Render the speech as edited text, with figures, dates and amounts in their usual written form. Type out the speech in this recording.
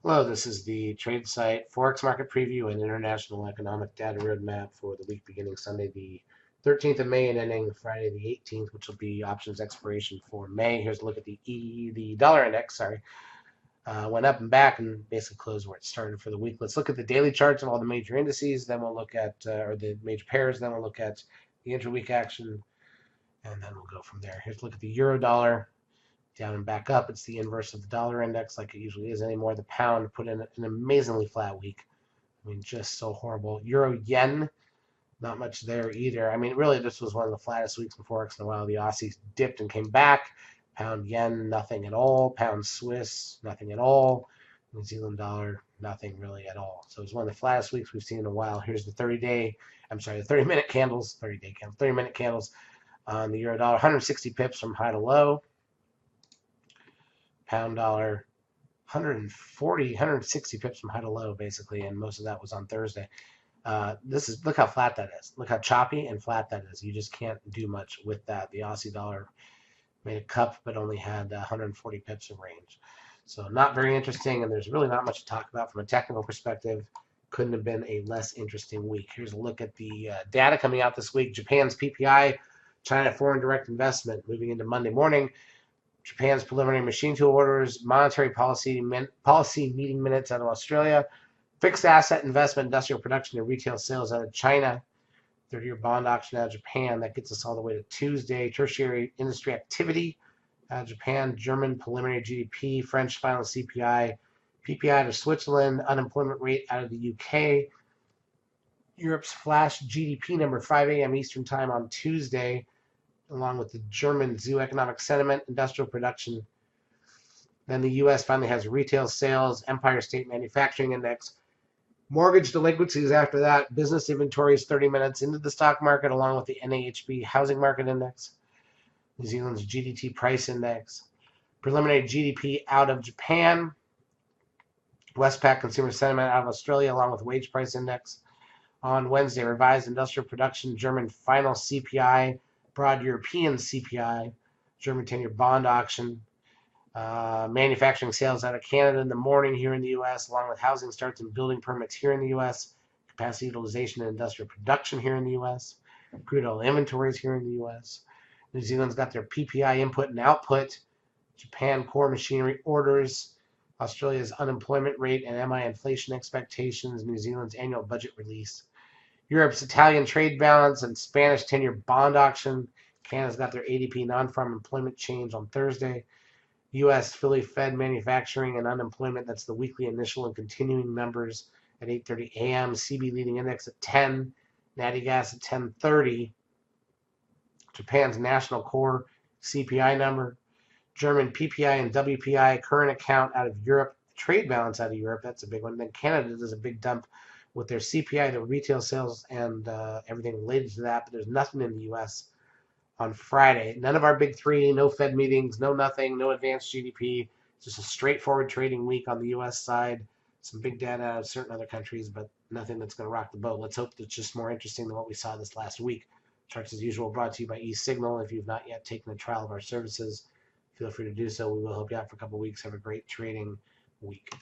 Hello, this is the trade site Forex market preview and international economic data roadmap for the week beginning Sunday, the 13th of May and ending Friday, the 18th, which will be options expiration for May. Here's a look at the dollar index. Went up and back and basically closed where it started for the week. Let's look at the daily charts of all the major indices. Then we'll look at or the major pairs. Then we'll look at the intraweek action, and then we'll go from there. Here's a look at the euro dollar down and back up. It's the inverse of the dollar index like it usually is anymore. The pound put in an amazingly flat week. I mean, just so horrible. Euro yen, not much there either. I mean, really, this was one of the flattest weeks in Forex in a while. The Aussie dipped and came back. Pound yen, nothing at all. Pound Swiss, nothing at all. New Zealand dollar, nothing really at all. So it's one of the flattest weeks we've seen in a while. Here's the 30-minute candles, 30-minute candles on the euro dollar, 160 pips from high to low. Pound dollar, 140, 160 pips from high to low, basically, and most of that was on Thursday. Look how flat that is. Look how choppy and flat that is. You just can't do much with that. The Aussie dollar made a cup, but only had 140 pips of range. So not very interesting, and there's really not much to talk about from a technical perspective. Couldn't have been a less interesting week. Here's a look at the data coming out this week. Japan's PPI, China foreign direct investment, moving into Monday morning. Japan's preliminary machine tool orders, monetary policy meeting minutes out of Australia, fixed asset investment, industrial production, and retail sales out of China, 30-year bond auction out of Japan. That gets us all the way to Tuesday. Tertiary industry activity out of Japan, German preliminary GDP, French final CPI, PPI out of Switzerland, unemployment rate out of the UK, Europe's flash GDP number, 5 a.m. Eastern time on Tuesday, along with the German zoo economic sentiment, industrial production. Then the U.S. finally has retail sales, Empire State Manufacturing Index, mortgage delinquencies after that, business inventories 30 minutes into the stock market, along with the NAHB Housing Market Index, New Zealand's GDT Price Index, preliminary GDP out of Japan, Westpac Consumer Sentiment out of Australia, along with Wage Price Index. On Wednesday, revised industrial production, German final CPI, broad European CPI, German 10-year bond auction, manufacturing sales out of Canada in the morning here in the U.S., along with housing starts and building permits here in the U.S., capacity utilization and industrial production here in the U.S., crude oil inventories here in the U.S. New Zealand's got their PPI input and output, Japan core machinery orders, Australia's unemployment rate and MI inflation expectations, New Zealand's annual budget release, Europe's Italian trade balance and Spanish 10-year bond auction. Canada's got their ADP non-farm employment change on Thursday. U.S. Philly Fed manufacturing and unemployment. That's the weekly initial and continuing numbers at 8:30 a.m. CB leading index at 10. Natty gas at 10:30. Japan's national core CPI number. German PPI and WPI current account out of Europe. Trade balance out of Europe. That's a big one. Then Canada does a big dump with their CPI, their retail sales, and everything related to that. But there's nothing in the U.S. on Friday. None of our big three, no Fed meetings, no nothing, no advanced GDP. Just a straightforward trading week on the U.S. side. Some big data out of certain other countries, but nothing that's going to rock the boat. Let's hope it's just more interesting than what we saw this last week. Charts as usual brought to you by eSignal. If you've not yet taken a trial of our services, feel free to do so. We will help you out for a couple of weeks. Have a great trading week.